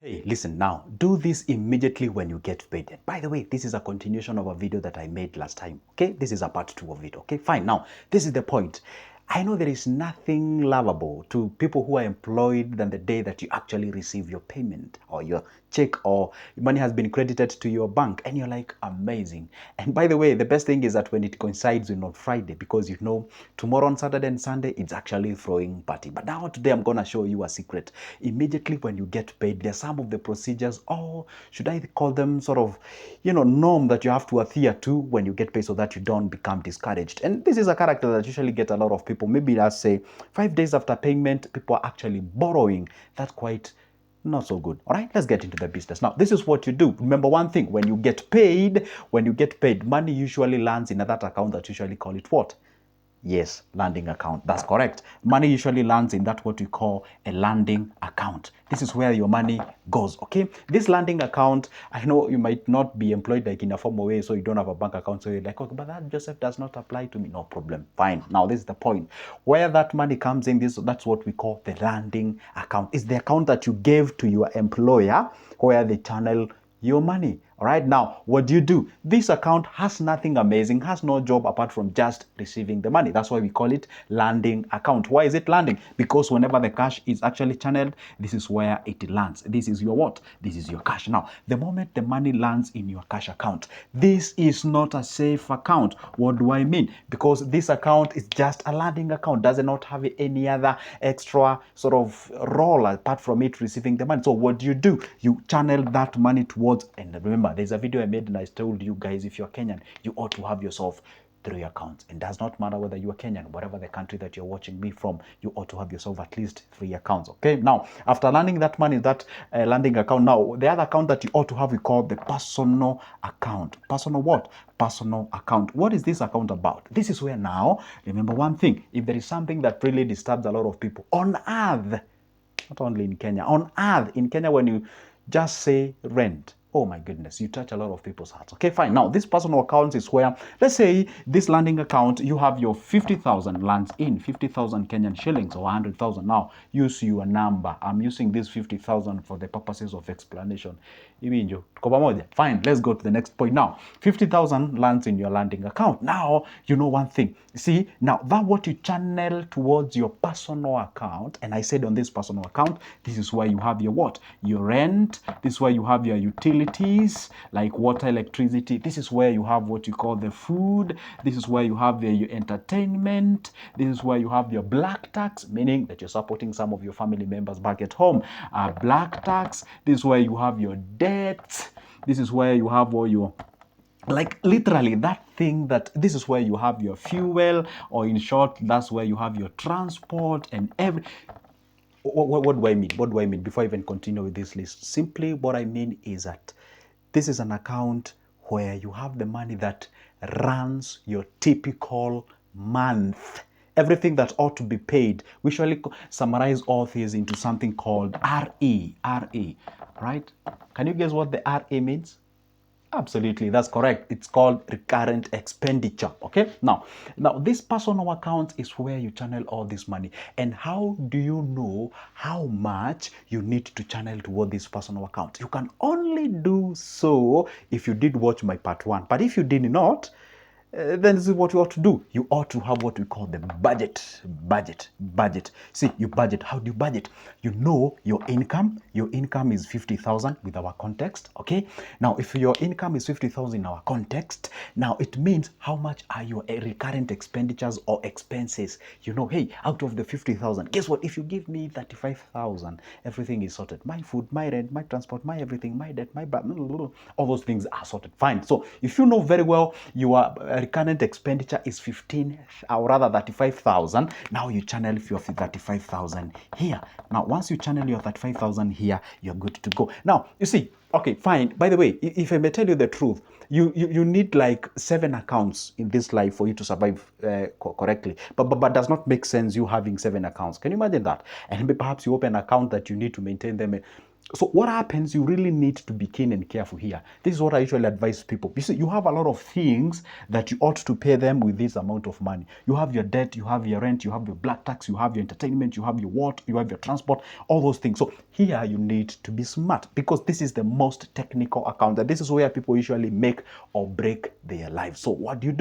Hey, listen now. Do this immediately when you get paid. And by the way, this is a continuation of a video that I made last time. Okay, this is a part 2 of it. Okay, fine. Now, this is the point. I know there is nothing lovable to people who are employed than the day that you actually receive your payment or your check or money has been credited to your bank and you're like, amazing. And by the way, the best thing is that when it coincides with on Friday, because you know tomorrow on Saturday and Sunday it's actually throwing party. But now today I'm gonna show you a secret. Immediately when you get paid, there's some of the procedures, or should I call them sort of, norm that you have to adhere to when you get paid so that you don't become discouraged. And this is a character that usually get a lot of people. Maybe let's say 5 days after payment, people are actually borrowing. That's quite not so good. All right, let's get into the business. Now, this is what you do. Remember one thing, when you get paid, money usually lands in that account that usually call it what? Yes, landing account. That's correct. Money usually lands in that what we call a landing account. This is where your money goes, okay? This landing account, I know you might not be employed like in a formal way, so you don't have a bank account, so you're like, okay, but that, Joseph, does not apply to me. No problem. Fine. Now, this is the point. Where that money comes in, that's what we call the landing account. It's the account that you gave to your employer where they channel your money. All right, now what do? This account has nothing amazing, has no job apart from just receiving the money. That's why we call it landing account. Why is it landing? Because whenever the cash is actually channeled, this is where it lands. This is your what? This is your cash. Now, the moment the money lands in your cash account, this is not a safe account. What do I mean? Because this account is just a landing account, does not have any other extra sort of role apart from it receiving the money. So what do? You channel that money towards, and remember, there's a video I made and I told you guys, if you're Kenyan, you ought to have yourself 3 accounts. It does not matter whether you're Kenyan, whatever the country that you're watching me from, you ought to have yourself at least 3 accounts. Okay, now after landing that money, that landing account, now the other account that you ought to have, we call the personal account. Personal what? Personal account. What is this account about? This is where now, remember one thing, if there is something that really disturbs a lot of people on earth, not only in Kenya, on earth, in Kenya, when you just say rent, oh my goodness, you touch a lot of people's hearts. Okay, fine. Now, this personal account is where, let's say this landing account, you have your 50,000 lands in, 50,000 Kenyan shillings or 100,000. Now, use your number. I'm using this 50,000 for the purposes of explanation. Fine, let's go to the next point now. 50,000 lands in your landing account. Now, you know one thing. See, now that what you channel towards your personal account, and I said on this personal account, this is where you have your what? Your rent. This is where you have your utilities, like water, electricity. This is where you have what you call the food. This is where you have your entertainment. This is where you have your black tax, meaning that you're supporting some of your family members back at home. Black tax. This is where you have your debts. This is where you have all your, like literally that thing, that this is where you have your fuel, or in short, that's where you have your transport and every. What do I mean? What do I mean? Before I even continue with this list, simply what I mean is that this is an account where you have the money that runs your typical month. Everything that ought to be paid. We usually summarize all these into something called RE. RE, right? Can you guess what the RE means? Absolutely, that's correct. It's called recurrent expenditure. Okay, now this personal account is where you channel all this money. And how do you know how much you need to channel toward this personal account? You can only do so if you did watch my part 1. But if you did not, then this is what you ought to do. You ought to have what we call the budget. Budget. See, you budget. How do you budget? You know your income. Your income is 50,000 with our context. Okay. Now, if your income is 50,000 in our context, now it means how much are your recurrent expenditures or expenses? You know, hey, out of the 50,000, guess what? If you give me 35,000, everything is sorted. My food, my rent, my transport, my everything, my debt, my all those things are sorted. Fine. So if you know very well your recurrent expenditure is 15, or rather 35,000. Now you channel your 35,000 here. Now, once you channel your 35,000 here, you're good to go. Now, you see, okay, fine. By the way, if I may tell you the truth, you need like 7 accounts in this life for you to survive correctly. But does not make sense you having 7 accounts. Can you imagine that? And perhaps you open an account that you need to maintain them. So what happens, you really need to be keen and careful here. This is what I usually advise people. You see, you have a lot of things that you ought to pay them with this amount of money. You have your debt, you have your rent, you have your black tax, you have your entertainment, you have your water, you have your transport, all those things. So here you need to be smart, because this is the most technical account, and this is where people usually make or break their lives. So what do?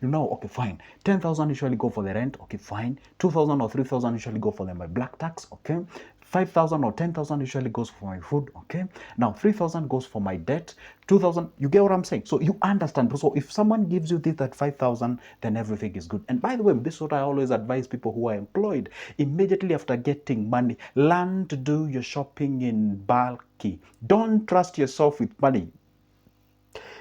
You know, okay, fine. 10,000 usually go for the rent. Okay, fine. 2,000 or 3,000 usually go for my black tax. Okay. 5,000 or 10,000 usually goes for my food. Okay. Now 3,000 goes for my debt. 2,000, you get what I'm saying? So you understand. So if someone gives you this at 5,000, then everything is good. And by the way, this is what I always advise people who are employed. Immediately after getting money, learn to do your shopping in bulky. Don't trust yourself with money.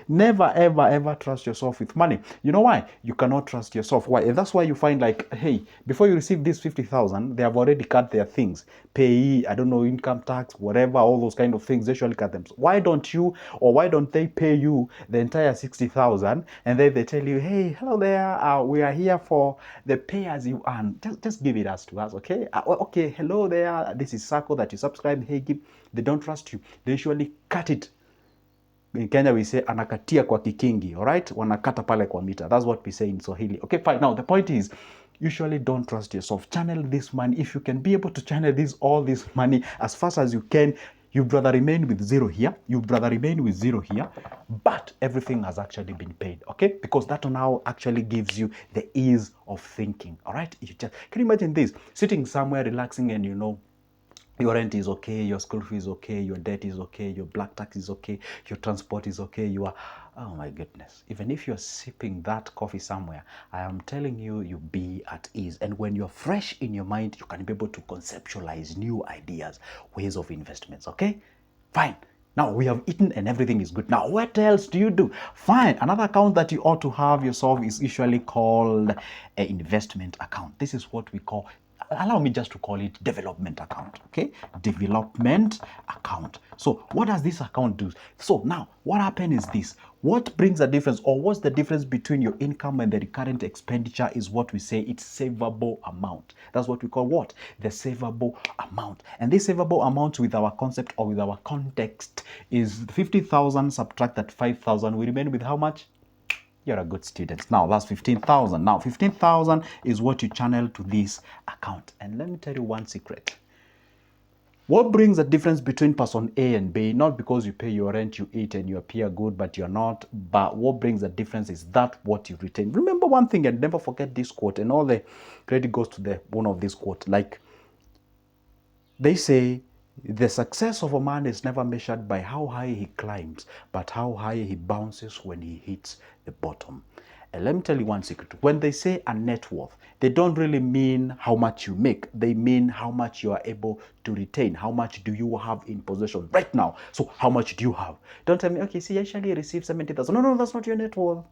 Never, ever, ever trust yourself with money. You know why? You cannot trust yourself. Why? And that's why you find, like, hey, before you receive this 50,000, they have already cut their things. Pay, I don't know, income tax, whatever, all those kind of things, they usually cut them. So why don't you, or why don't they pay you the entire 60,000, and then they tell you, hey, hello there, we are here for the pay as you earn. Just give it us to us, okay? Okay, hello there, this is Circle that you subscribe. Hey, give. They don't trust you. They usually cut it. In Kenya we say anakatia kwa kikingi, all right? Wanakata pale kwa mita. That's what we say in Swahili. Okay, fine. Now the point is, usually don't trust yourself. Channel this money. If you can be able to channel all this money as fast as you can, you'd rather remain with zero here. You'd rather remain with zero here, but everything has actually been paid, okay? Because that now actually gives you the ease of thinking, all right? You just, can you imagine this? Sitting somewhere relaxing, and you know, your rent is okay, your school fee is okay, your debt is okay, your black tax is okay, your transport is okay, you are, oh my goodness. Even if you're sipping that coffee somewhere, I am telling you, you be at ease. And when you're fresh in your mind, you can be able to conceptualize new ideas, ways of investments, okay? Fine. Now we have eaten and everything is good. Now what else do you do? Fine. Another account that you ought to have yourself is usually called an investment account. This is what we call, allow me just to call it development account, okay? Development account. So what does this account do? So now what happens is this. What brings a difference, or what's the difference between your income and the recurrent expenditure, is what we say it's savable amount. That's what we call what? The savable amount. And this savable amount, with our concept or with our context, is 50,000 subtract that 5,000. We remain with how much? You're a good student. Now that's 15,000. Now 15,000 is what you channel to this account. And let me tell you one secret. What brings the difference between person A and B? Not because you pay your rent, you eat, and you appear good, but you're not. But what brings the difference is that what you retain. Remember one thing, and never forget this quote. And all the credit goes to the one of this quote. Like they say, the success of a man is never measured by how high he climbs, but how high he bounces when he hits the bottom. And let me tell you one secret. When they say a net worth, they don't really mean how much you make. They mean how much you are able to retain. How much do you have in possession right now? So how much do you have? Don't tell me, okay, see, I actually received 70,000. No, that's not your net worth.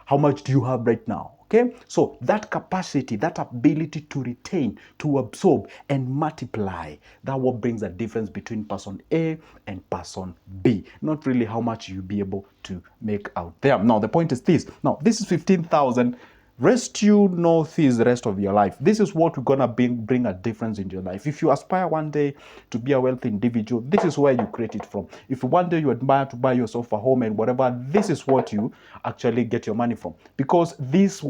How much do you have right now? Okay, so that capacity, that ability to retain, to absorb and multiply, that what brings a difference between person A and person B. Not really how much you'll be able to make out there. Now the point is this. Now this is 15,000. Rest you know this the rest of your life. This is what we're gonna bring a difference in your life. If you aspire one day to be a wealthy individual, this is where you create it from. If one day you admire to buy yourself a home and whatever, this is what you actually get your money from. Because this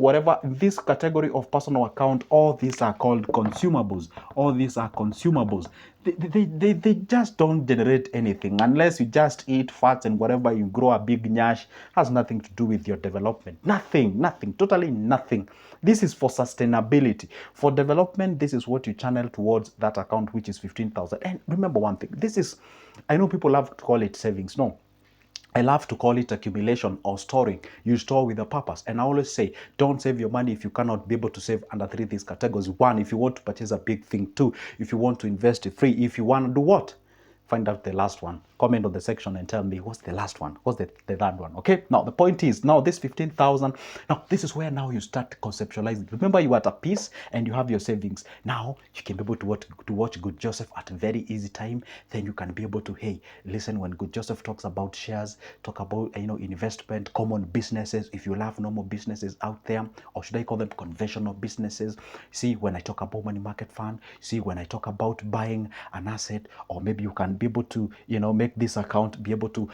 category of personal account, all these are called consumables. All these are consumables. They just don't generate anything unless you just eat fats and whatever, you grow a big nyash. Has nothing to do with your development. Nothing, totally nothing. This is for sustainability. For development, this is what you channel towards that account, which is 15,000. And remember one thing, this is, I know people love to call it savings. No, I love to call it accumulation or storing. You store with a purpose. And I always say, don't save your money if you cannot be able to save under these categories. One, if you want to purchase a big thing. Two, if you want to invest. Three, if you want to do what? Find out the last one. Comment on the section and tell me what's the last one, what's the third one. Okay, now the point is, now this 15,000, now this is where now you start conceptualizing. Remember, you are at a peace and you have your savings. Now you can be able to watch Good Joseph at a very easy time. Then you can be able to, hey, listen when Good Joseph talks about shares, talk about, investment, common businesses. If you love normal businesses out there, or should I call them conventional businesses? See, when I talk about money market fund, see when I talk about buying an asset, or maybe you can be able to, make this account be able to,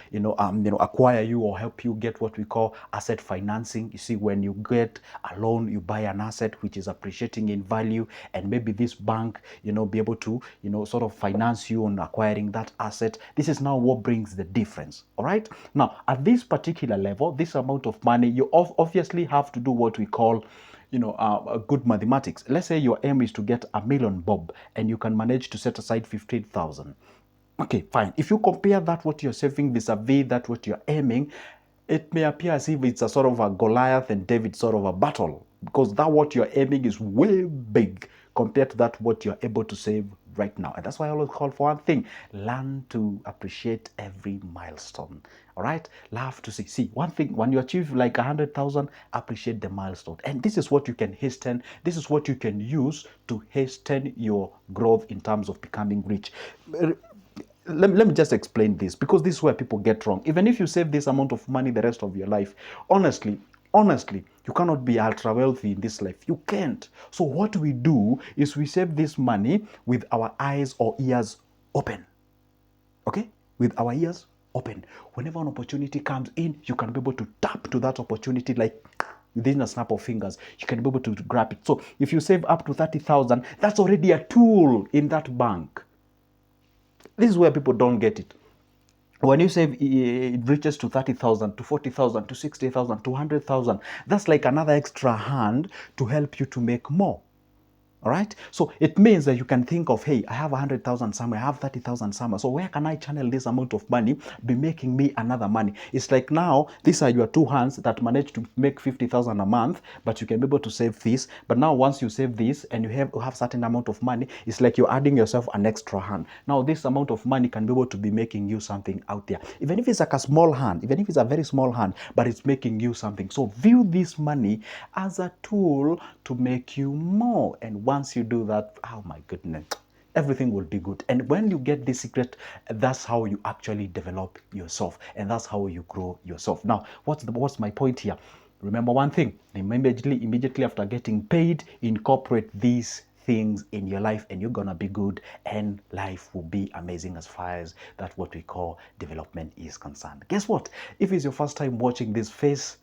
acquire you or help you get what we call asset financing. You see, when you get a loan, you buy an asset which is appreciating in value, and maybe this bank, be able to, sort of finance you on acquiring that asset. This is now what brings the difference. All right. Now, at this particular level, this amount of money, you obviously have to do what we call, good mathematics. Let's say your aim is to get $1 million, Bob, and you can manage to set aside 15,000. Okay, fine. If you compare that what you're saving vis-a-vis that what you're aiming, it may appear as if it's a sort of a Goliath and David sort of a battle, because that what you're aiming is way big compared to that what you're able to save right now. And that's why I always call for one thing: learn to appreciate every milestone. All right, love to see one thing: when you achieve like 100,000, appreciate the milestone. And this is what you can hasten. This is what you can use to hasten your growth in terms of becoming rich. Let me just explain this, because this is where people get wrong. Even if you save this amount of money the rest of your life, honestly, you cannot be ultra wealthy in this life. You can't. So what we do is we save this money with our eyes or ears open. Okay? With our ears open. Whenever an opportunity comes in, you can be able to tap to that opportunity like within a snap of fingers. You can be able to grab it. So if you save up to 30,000, that's already a tool in that bank. This is where people don't get it. When you save, it reaches to 30,000, to 40,000, to 60,000, to 100,000. That's like another extra hand to help you to make more. All right. So it means that you can think of, hey, I have 100,000 somewhere, I have 30,000 somewhere. So where can I channel this amount of money, be making me another money? It's like now, these are your two hands that manage to make 50,000 a month, but you can be able to save this. But now once you save this and you have certain amount of money, it's like you're adding yourself an extra hand. Now this amount of money can be able to be making you something out there. Even if it's like a small hand, even if it's a very small hand, but it's making you something. So view this money as a tool to make you more. And once you do that, oh my goodness, everything will be good. And when you get this secret, that's how you actually develop yourself, and that's how you grow yourself. Now, what's my point here? Remember one thing: immediately after getting paid, incorporate these things in your life, and you're gonna be good, and life will be amazing as far as that what we call development is concerned. Guess what? If it's your first time watching this face,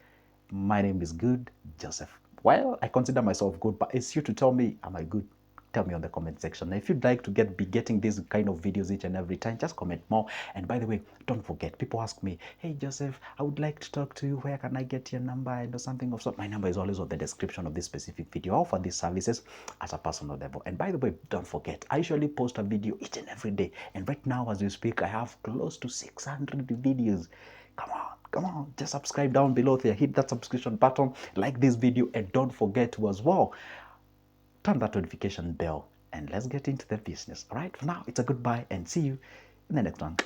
my name is Good Joseph. Well, I consider myself good, but it's you to tell me, am I good? Tell me on the comment section. If you'd like to be getting these kind of videos each and every time, just comment more. And by the way, don't forget, people ask me, hey Joseph, I would like to talk to you. Where can I get your number and something of sort? My number is always on the description of this specific video. I offer these services at a personal level. And by the way, don't forget, I usually post a video each and every day. And right now, as we speak, I have close to 600 videos. Come on, just subscribe down below there, hit that subscription button, like this video, and don't forget to as well turn that notification bell, and let's get into the business. All right, for now, it's a goodbye, and see you in the next one.